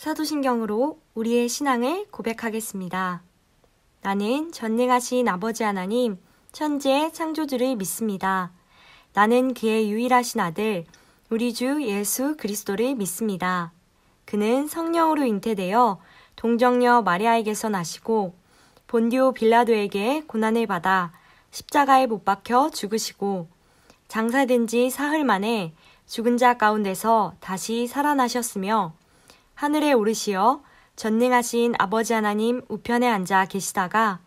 사도신경으로 우리의 신앙을 고백하겠습니다. 나는 전능하신 아버지 하나님, 천지의 창조주를 믿습니다. 나는 그의 유일하신 아들, 우리 주 예수 그리스도를 믿습니다. 그는 성령으로 잉태되어 동정녀 마리아에게서 나시고 본디오 빌라도에게 고난을 받아 십자가에 못 박혀 죽으시고 장사된 지 사흘 만에 죽은 자 가운데서 다시 살아나셨으며 하늘에 오르시어 전능하신 아버지 하나님 우편에 앉아 계시다가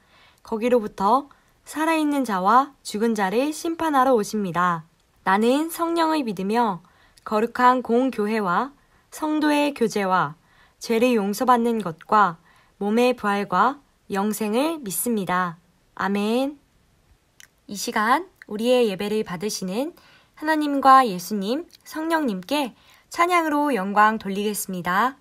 거기로부터 살아있는 자와 죽은 자를 심판하러 오십니다. 나는 성령을 믿으며 거룩한 공교회와 성도의 교제와 죄를 용서받는 것과 몸의 부활과 영생을 믿습니다. 아멘. 이 시간 우리의 예배를 받으시는 하나님과 예수님, 성령님께 찬양으로 영광 돌리겠습니다.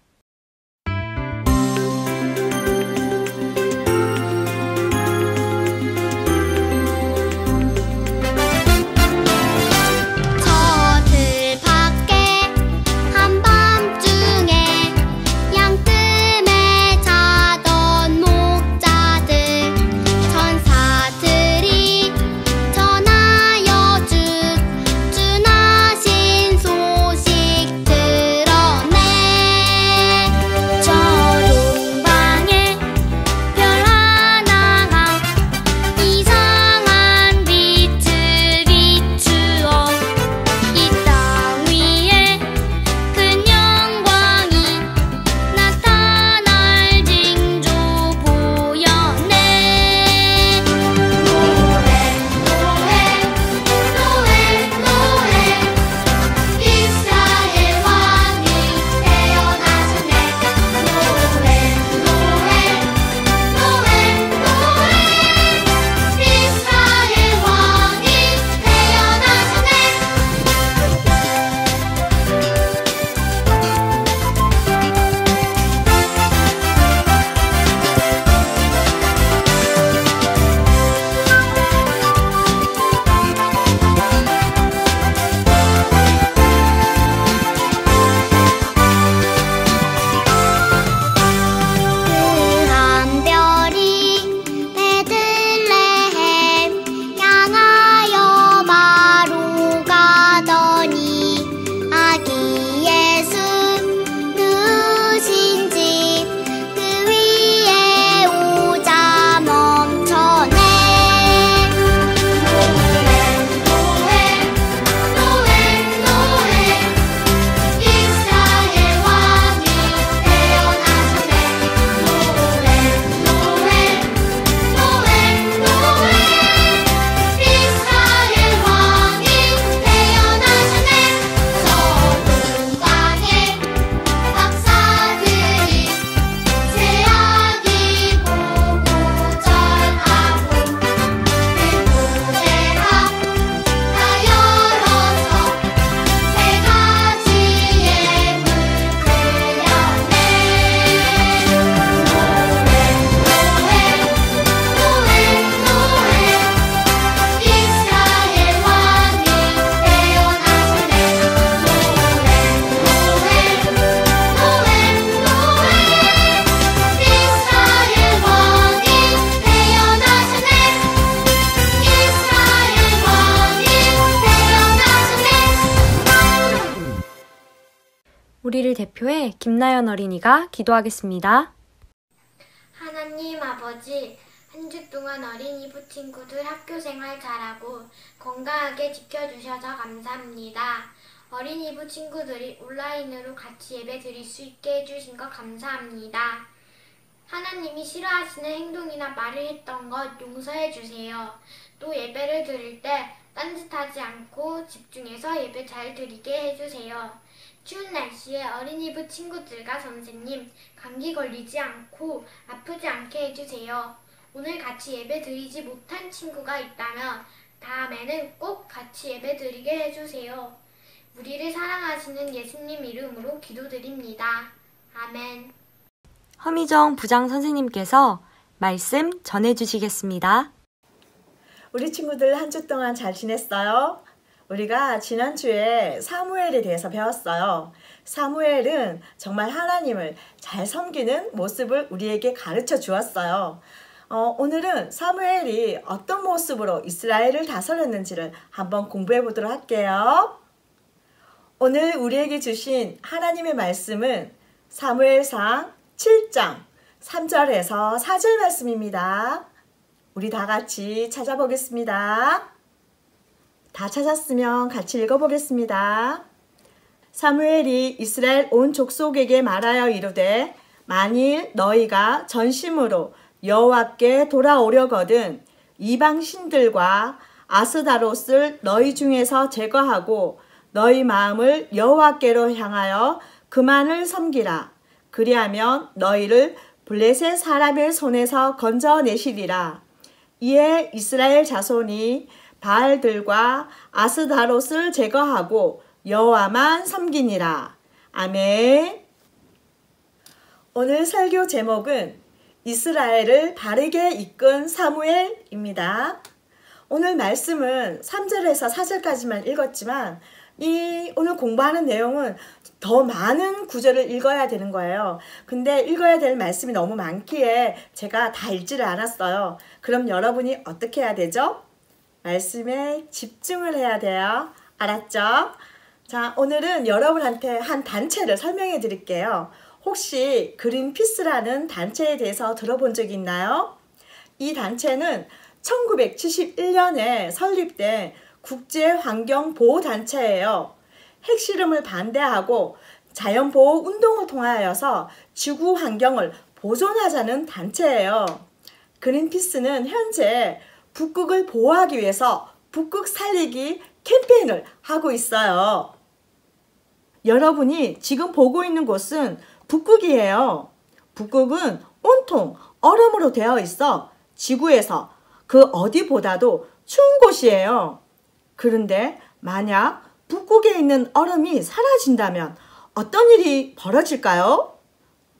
우리를 대표해 김나연 어린이가 기도하겠습니다. 하나님 아버지, 한 주 동안 어린이부 친구들 학교 생활 잘하고 건강하게 지켜주셔서 감사합니다. 어린이부 친구들이 온라인으로 같이 예배 드릴 수 있게 해주신 것 감사합니다. 하나님이 싫어하시는 행동이나 말을 했던 것 용서해 주세요. 또 예배를 드릴 때 딴짓하지 않고 집중해서 예배 잘 드리게 해주세요. 추운 날씨에 어린이부 친구들과 선생님 감기 걸리지 않고 아프지 않게 해주세요. 오늘 같이 예배 드리지 못한 친구가 있다면 다음에는 꼭 같이 예배 드리게 해주세요. 우리를 사랑하시는 예수님 이름으로 기도드립니다. 아멘. 허미정 부장 선생님께서 말씀 전해주시겠습니다. 우리 친구들 한 주 동안 잘 지냈어요? 우리가 지난주에 사무엘에 대해서 배웠어요. 사무엘은 정말 하나님을 잘 섬기는 모습을 우리에게 가르쳐 주었어요. 오늘은 사무엘이 어떤 모습으로 이스라엘을 다스렸는지를 한번 공부해 보도록 할게요. 오늘 우리에게 주신 하나님의 말씀은 사무엘상 7장 3절에서 4절 말씀입니다. 우리 다 같이 찾아보겠습니다. 다 찾았으면 같이 읽어보겠습니다. 사무엘이 이스라엘 온 족속에게 말하여 이르되 만일 너희가 전심으로 여호와께 돌아오려거든 이방 신들과 아스다롯을 너희 중에서 제거하고 너희 마음을 여호와께로 향하여 그만을 섬기라. 그리하면 너희를 블레셋 사람의 손에서 건져내시리라. 이에 이스라엘 자손이 바알들과 아스다롯을 제거하고 여호와만 섬기니라. 아멘. 오늘 설교 제목은 이스라엘을 바르게 이끈 사무엘입니다. 오늘 말씀은 3절에서 4절까지만 읽었지만 오늘 공부하는 내용은 더 많은 구절을 읽어야 되는 거예요. 근데 읽어야 될 말씀이 너무 많기에 제가 다 읽지를 않았어요. 그럼 여러분이 어떻게 해야 되죠? 말씀에 집중을 해야 돼요. 알았죠? 자, 오늘은 여러분한테 한 단체를 설명해 드릴게요. 혹시 그린피스라는 단체에 대해서 들어본 적 있나요? 이 단체는 1971년에 설립된 국제환경보호단체예요. 핵실험을 반대하고 자연보호 운동을 통하여서 지구 환경을 보존하자는 단체예요. 그린피스는 현재 북극을 보호하기 위해서 북극 살리기 캠페인을 하고 있어요. 여러분이 지금 보고 있는 곳은 북극이에요. 북극은 온통 얼음으로 되어 있어 지구에서 그 어디보다도 추운 곳이에요. 그런데 만약 북극에 있는 얼음이 사라진다면 어떤 일이 벌어질까요?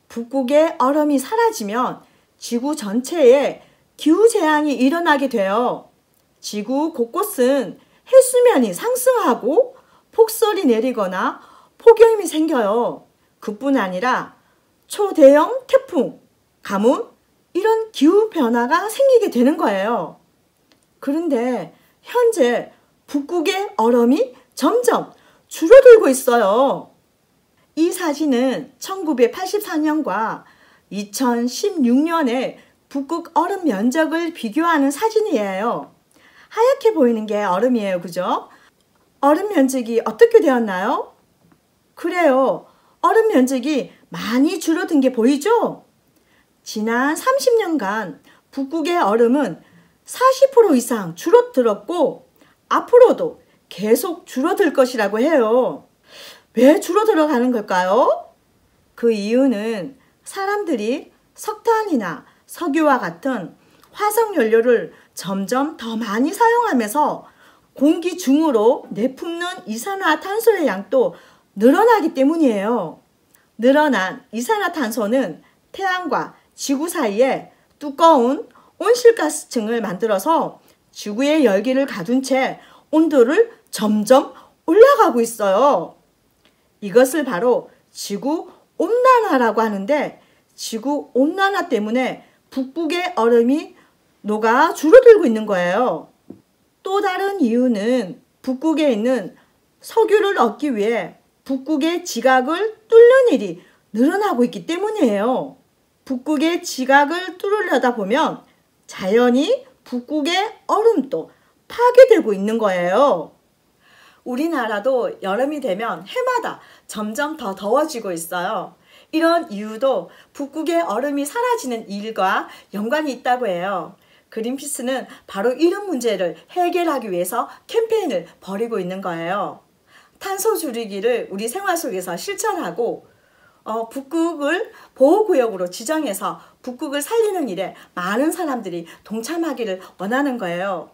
북극의 얼음이 사라지면 지구 전체에 기후재앙이 일어나게 돼요. 지구 곳곳은 해수면이 상승하고 폭설이 내리거나 폭염이 생겨요. 그뿐 아니라 초대형 태풍, 가뭄, 이런 기후변화가 생기게 되는 거예요. 그런데 현재 북극의 얼음이 점점 줄어들고 있어요. 이 사진은 1984년과 2016년의 북극 얼음 면적을 비교하는 사진이에요. 하얗게 보이는 게 얼음이에요. 그죠? 얼음 면적이 어떻게 되었나요? 그래요. 얼음 면적이 많이 줄어든 게 보이죠? 지난 30년간 북극의 얼음은 40% 이상 줄어들었고 앞으로도 계속 줄어들 것이라고 해요. 왜 줄어들어 가는 걸까요? 그 이유는 사람들이 석탄이나 석유와 같은 화석연료를 점점 더 많이 사용하면서 공기 중으로 내뿜는 이산화탄소의 양도 늘어나기 때문이에요. 늘어난 이산화탄소는 태양과 지구 사이에 두꺼운 온실가스층을 만들어서 지구의 열기를 가둔 채 온도를 점점 올라가고 있어요. 이것을 바로 지구 온난화라고 하는데 지구 온난화 때문에 북극의 얼음이 녹아 줄어들고 있는 거예요. 또 다른 이유는 북극에 있는 석유를 얻기 위해 북극의 지각을 뚫는 일이 늘어나고 있기 때문이에요. 북극의 지각을 뚫으려다 보면 자연히 북극의 얼음도 파괴되고 있는 거예요. 우리나라도 여름이 되면 해마다 점점 더 더워지고 있어요. 이런 이유도 북극의 얼음이 사라지는 일과 연관이 있다고 해요. 그린피스는 바로 이런 문제를 해결하기 위해서 캠페인을 벌이고 있는 거예요. 탄소 줄이기를 우리 생활 속에서 실천하고 북극을 보호구역으로 지정해서 북극을 살리는 일에 많은 사람들이 동참하기를 원하는 거예요.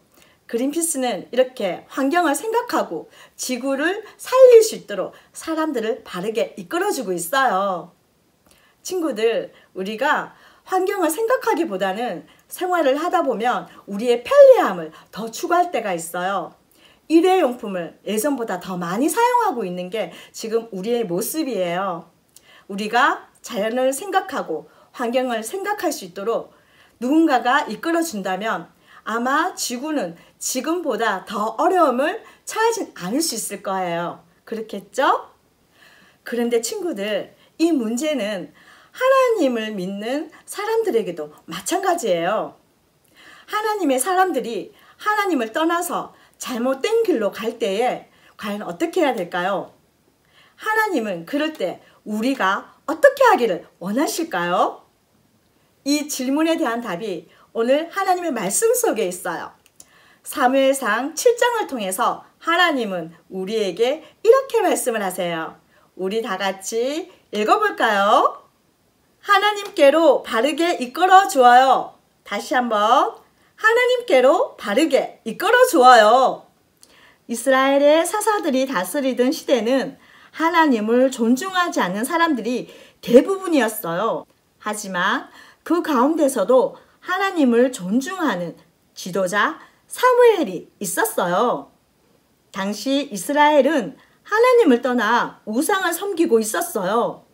그린피스는 이렇게 환경을 생각하고 지구를 살릴 수 있도록 사람들을 바르게 이끌어주고 있어요. 친구들, 우리가 환경을 생각하기보다는 생활을 하다 보면 우리의 편리함을 더 추구할 때가 있어요. 일회용품을 예전보다 더 많이 사용하고 있는 게 지금 우리의 모습이에요. 우리가 자연을 생각하고 환경을 생각할 수 있도록 누군가가 이끌어준다면 아마 지구는 지금보다 더 어려움을 처하진 않을 수 있을 거예요. 그렇겠죠? 그런데 친구들, 이 문제는 하나님을 믿는 사람들에게도 마찬가지예요. 하나님의 사람들이 하나님을 떠나서 잘못된 길로 갈 때에 과연 어떻게 해야 될까요? 하나님은 그럴 때 우리가 어떻게 하기를 원하실까요? 이 질문에 대한 답이 오늘 하나님의 말씀 속에 있어요. 사무엘상 7장을 통해서 하나님은 우리에게 이렇게 말씀을 하세요. 우리 다 같이 읽어볼까요? 하나님께로 바르게 이끌어 주어요. 다시 한번. 하나님께로 바르게 이끌어 주어요. 이스라엘의 사사들이 다스리던 시대는 하나님을 존중하지 않는 사람들이 대부분이었어요. 하지만 그 가운데서도 하나님을 존중하는 지도자 사무엘이 있었어요. 당시 이스라엘은 하나님을 떠나 우상을 섬기고 있었어요.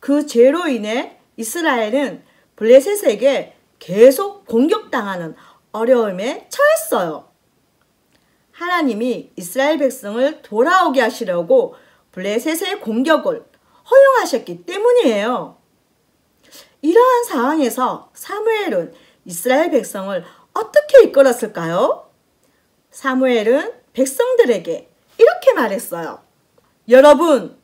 그 죄로 인해 이스라엘은 블레셋에게 계속 공격당하는 어려움에 처했어요. 하나님이 이스라엘 백성을 돌아오게 하시려고 블레셋의 공격을 허용하셨기 때문이에요. 이러한 상황에서 사무엘은 이스라엘 백성을 어떻게 이끌었을까요? 사무엘은 백성들에게 이렇게 말했어요. 여러분,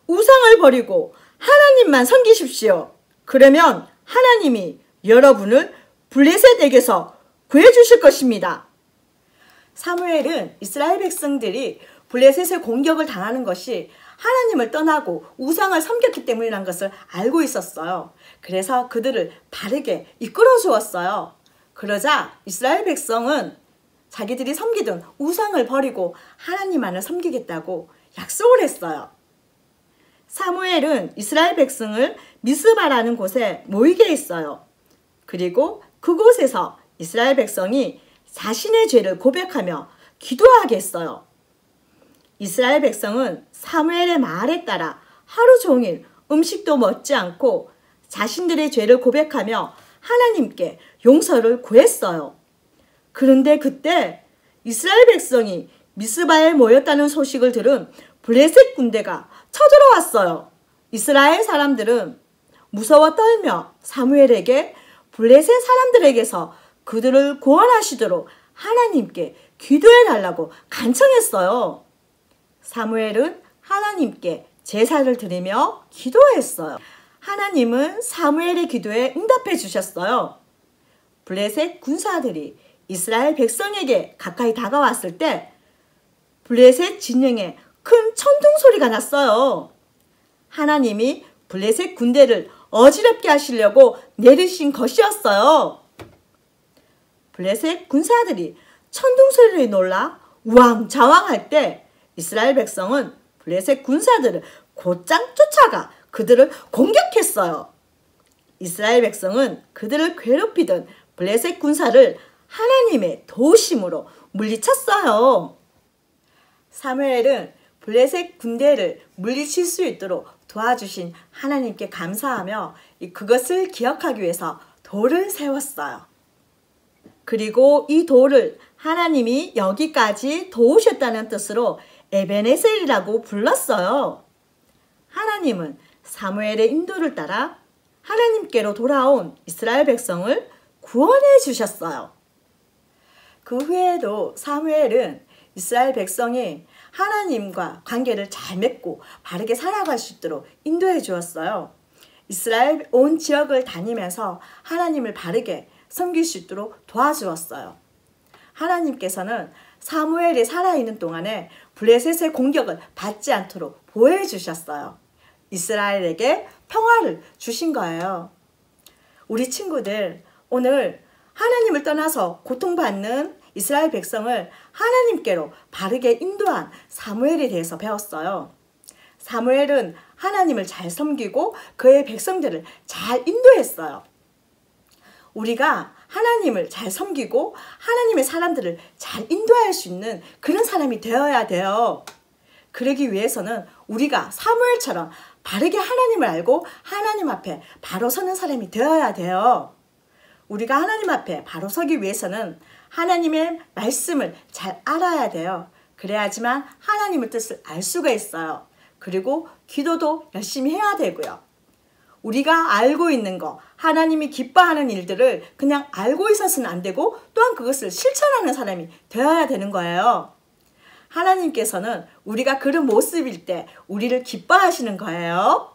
우상을 버리고 하나님만 섬기십시오. 그러면 하나님이 여러분을 블레셋에게서 구해주실 것입니다. 사무엘은 이스라엘 백성들이 블레셋의 공격을 당하는 것이 하나님을 떠나고 우상을 섬겼기 때문이라는 것을 알고 있었어요. 그래서 그들을 바르게 이끌어 주었어요. 그러자 이스라엘 백성은 자기들이 섬기던 우상을 버리고 하나님만을 섬기겠다고 약속을 했어요. 사무엘은 이스라엘 백성을 미스바라는 곳에 모이게 했어요. 그리고 그곳에서 이스라엘 백성이 자신의 죄를 고백하며 기도하게 했어요. 이스라엘 백성은 사무엘의 말에 따라 하루 종일 음식도 먹지 않고 자신들의 죄를 고백하며 하나님께 용서를 구했어요. 그런데 그때 이스라엘 백성이 미스바에 모였다는 소식을 들은 블레셋 군대가 쳐들어왔어요. 이스라엘 사람들은 무서워 떨며 사무엘에게 블레셋 사람들에게서 그들을 구원하시도록 하나님께 기도해 달라고 간청했어요. 사무엘은 하나님께 제사를 드리며 기도했어요. 하나님은 사무엘의 기도에 응답해 주셨어요. 블레셋 군사들이 이스라엘 백성에게 가까이 다가왔을 때 블레셋 진영에 큰 천둥 소리가 났어요. 하나님이 블레셋 군대를 어지럽게 하시려고 내리신 것이었어요. 블레셋 군사들이 천둥 소리에 놀라 우왕좌왕할 때 이스라엘 백성은 블레셋 군사들을 곧장 쫓아가 그들을 공격했어요. 이스라엘 백성은 그들을 괴롭히던 블레셋 군사를 하나님의 도우심으로 물리쳤어요. 사무엘은 블레셋 군대를 물리칠 수 있도록 도와주신 하나님께 감사하며 그것을 기억하기 위해서 돌을 세웠어요. 그리고 이 돌을 하나님이 여기까지 도우셨다는 뜻으로 에베네셀이라고 불렀어요. 하나님은 사무엘의 인도를 따라 하나님께로 돌아온 이스라엘 백성을 구원해 주셨어요. 그 후에도 사무엘은 이스라엘 백성이 하나님과 관계를 잘 맺고 바르게 살아갈 수 있도록 인도해 주었어요. 이스라엘 온 지역을 다니면서 하나님을 바르게 섬길 수 있도록 도와주었어요. 하나님께서는 사무엘이 살아있는 동안에 블레셋의 공격을 받지 않도록 보호해 주셨어요. 이스라엘에게 평화를 주신 거예요. 우리 친구들, 오늘 하나님을 떠나서 고통받는 이스라엘 백성을 하나님께로 바르게 인도한 사무엘에 대해서 배웠어요. 사무엘은 하나님을 잘 섬기고 그의 백성들을 잘 인도했어요. 우리가 하나님을 잘 섬기고 하나님의 사람들을 잘 인도할 수 있는 그런 사람이 되어야 돼요. 그러기 위해서는 우리가 사무엘처럼 바르게 하나님을 알고 하나님 앞에 바로 서는 사람이 되어야 돼요. 우리가 하나님 앞에 바로 서기 위해서는 하나님의 말씀을 잘 알아야 돼요. 그래야지만 하나님의 뜻을 알 수가 있어요. 그리고 기도도 열심히 해야 되고요. 우리가 알고 있는 거, 하나님이 기뻐하는 일들을 그냥 알고 있어서는 안 되고 또한 그것을 실천하는 사람이 되어야 되는 거예요. 하나님께서는 우리가 그런 모습일 때 우리를 기뻐하시는 거예요.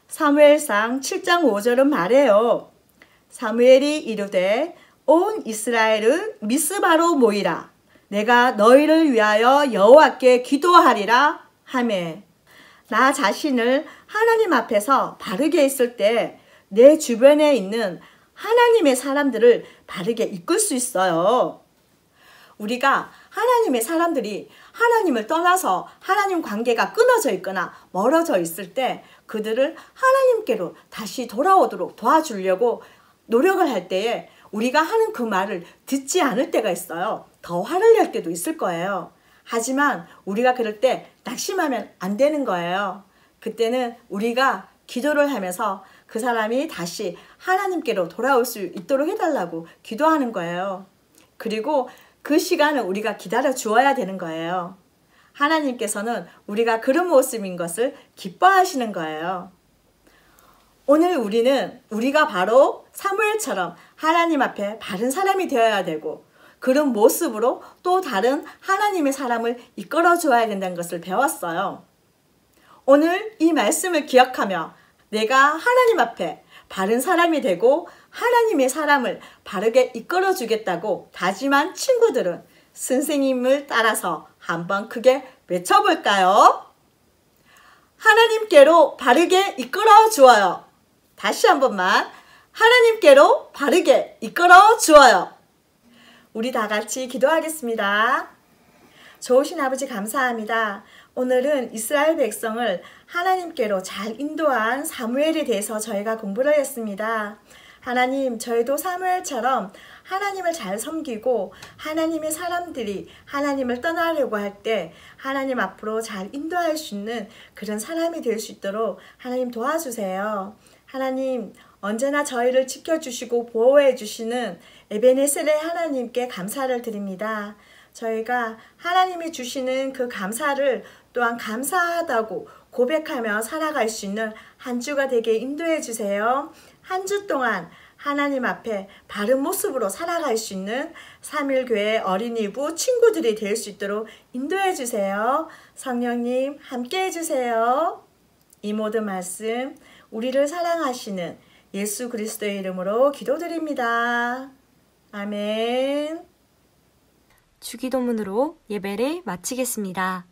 사무엘상 7장 5절은 말해요. 사무엘이 이르되 온 이스라엘은 미스바로 모이라. 내가 너희를 위하여 여호와께 기도하리라 하매. 나 자신을 하나님 앞에서 바르게 있을 때 내 주변에 있는 하나님의 사람들을 바르게 이끌 수 있어요. 우리가 하나님의 사람들이 하나님을 떠나서 하나님 관계가 끊어져 있거나 멀어져 있을 때 그들을 하나님께로 다시 돌아오도록 도와주려고 노력을 할 때에 우리가 하는 그 말을 듣지 않을 때가 있어요. 더 화를 낼 때도 있을 거예요. 하지만 우리가 그럴 때 낙심하면 안 되는 거예요. 그때는 우리가 기도를 하면서 그 사람이 다시 하나님께로 돌아올 수 있도록 해달라고 기도하는 거예요. 그리고 그 시간을 우리가 기다려 주어야 되는 거예요. 하나님께서는 우리가 그런 모습인 것을 기뻐하시는 거예요. 오늘 우리가 바로 사무엘처럼 하나님 앞에 바른 사람이 되어야 되고 그런 모습으로 또 다른 하나님의 사람을 이끌어 줘야 된다는 것을 배웠어요. 오늘 이 말씀을 기억하며 내가 하나님 앞에 바른 사람이 되고 하나님의 사람을 바르게 이끌어 주겠다고 다짐한 친구들은 선생님을 따라서 한번 크게 외쳐볼까요? 하나님께로 바르게 이끌어 주어요. 다시 한 번만. 하나님께로 바르게 이끌어 주어요. 우리 다 같이 기도하겠습니다. 좋으신 아버지 감사합니다. 오늘은 이스라엘 백성을 하나님께로 잘 인도한 사무엘에 대해서 저희가 공부를 했습니다. 하나님, 저희도 사무엘처럼 하나님을 잘 섬기고 하나님의 사람들이 하나님을 떠나려고 할 때 하나님 앞으로 잘 인도할 수 있는 그런 사람이 될 수 있도록 하나님 도와주세요. 하나님, 언제나 저희를 지켜주시고 보호해 주시는 에베네셀의 하나님께 감사를 드립니다. 저희가 하나님이 주시는 그 감사를 또한 감사하다고 고백하며 살아갈 수 있는 한 주가 되게 인도해 주세요. 한 주 동안 하나님 앞에 바른 모습으로 살아갈 수 있는 3.1교회 어린이부 친구들이 될 수 있도록 인도해 주세요. 성령님 함께 해주세요. 이 모든 말씀 우리를 사랑하시는 예수 그리스도의 이름으로 기도드립니다. 아멘. 주기도문으로 예배를 마치겠습니다.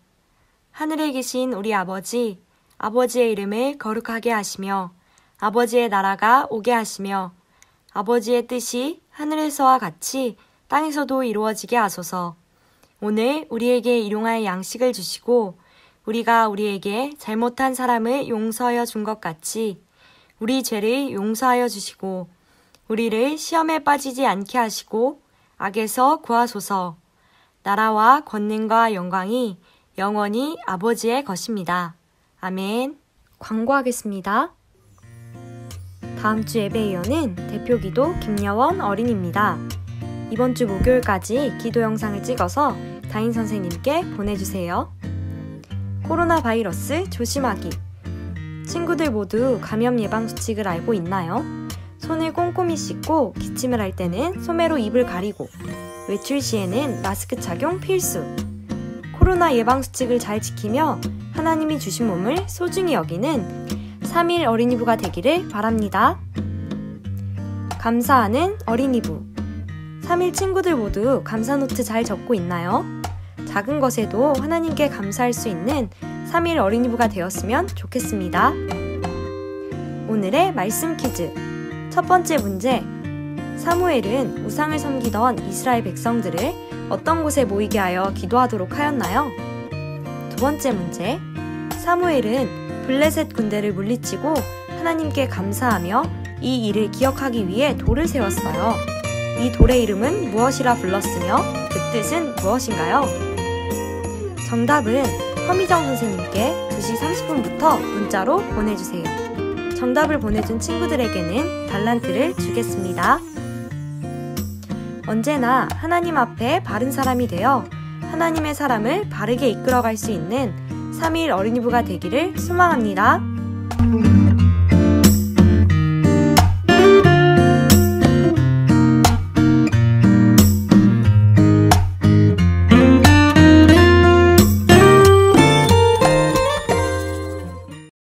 하늘에 계신 우리 아버지, 아버지의 이름을 거룩하게 하시며 아버지의 나라가 오게 하시며 아버지의 뜻이 하늘에서와 같이 땅에서도 이루어지게 하소서. 오늘 우리에게 일용할 양식을 주시고 우리가 우리에게 잘못한 사람을 용서하여 준 것 같이 우리 죄를 용서하여 주시고 우리를 시험에 빠지지 않게 하시고 악에서 구하소서. 나라와 권능과 영광이 영원히 아버지의 것입니다. 아멘. 광고하겠습니다. 다음 주 예배이어는 대표기도 김여원 어린입니다. 이번 주 목요일까지 기도 영상을 찍어서 담임 선생님께 보내주세요. 코로나 바이러스 조심하기. 친구들 모두 감염 예방 수칙을 알고 있나요? 손을 꼼꼼히 씻고 기침을 할 때는 소매로 입을 가리고 외출 시에는 마스크 착용 필수. 코로나 예방 수칙을 잘 지키며 하나님이 주신 몸을 소중히 여기는 3.1 어린이부가 되기를 바랍니다. 감사하는 어린이부. 3.1 친구들 모두 감사노트 잘 적고 있나요? 작은 것에도 하나님께 감사할 수 있는 3.1 어린이부가 되었으면 좋겠습니다. 오늘의 말씀 퀴즈. 첫 번째 문제. 사무엘은 우상을 섬기던 이스라엘 백성들을 어떤 곳에 모이게 하여 기도하도록 하였나요? 두 번째 문제. 사무엘은 블레셋 군대를 물리치고 하나님께 감사하며 이 일을 기억하기 위해 돌을 세웠어요. 이 돌의 이름은 무엇이라 불렀으며 그 뜻은 무엇인가요? 정답은 허미정 선생님께 2시 30분부터 문자로 보내주세요. 정답을 보내준 친구들에게는 달란트를 주겠습니다. 언제나 하나님 앞에 바른 사람이 되어 하나님의 사람을 바르게 이끌어갈 수 있는 3일 어린이부가 되기를 소망합니다.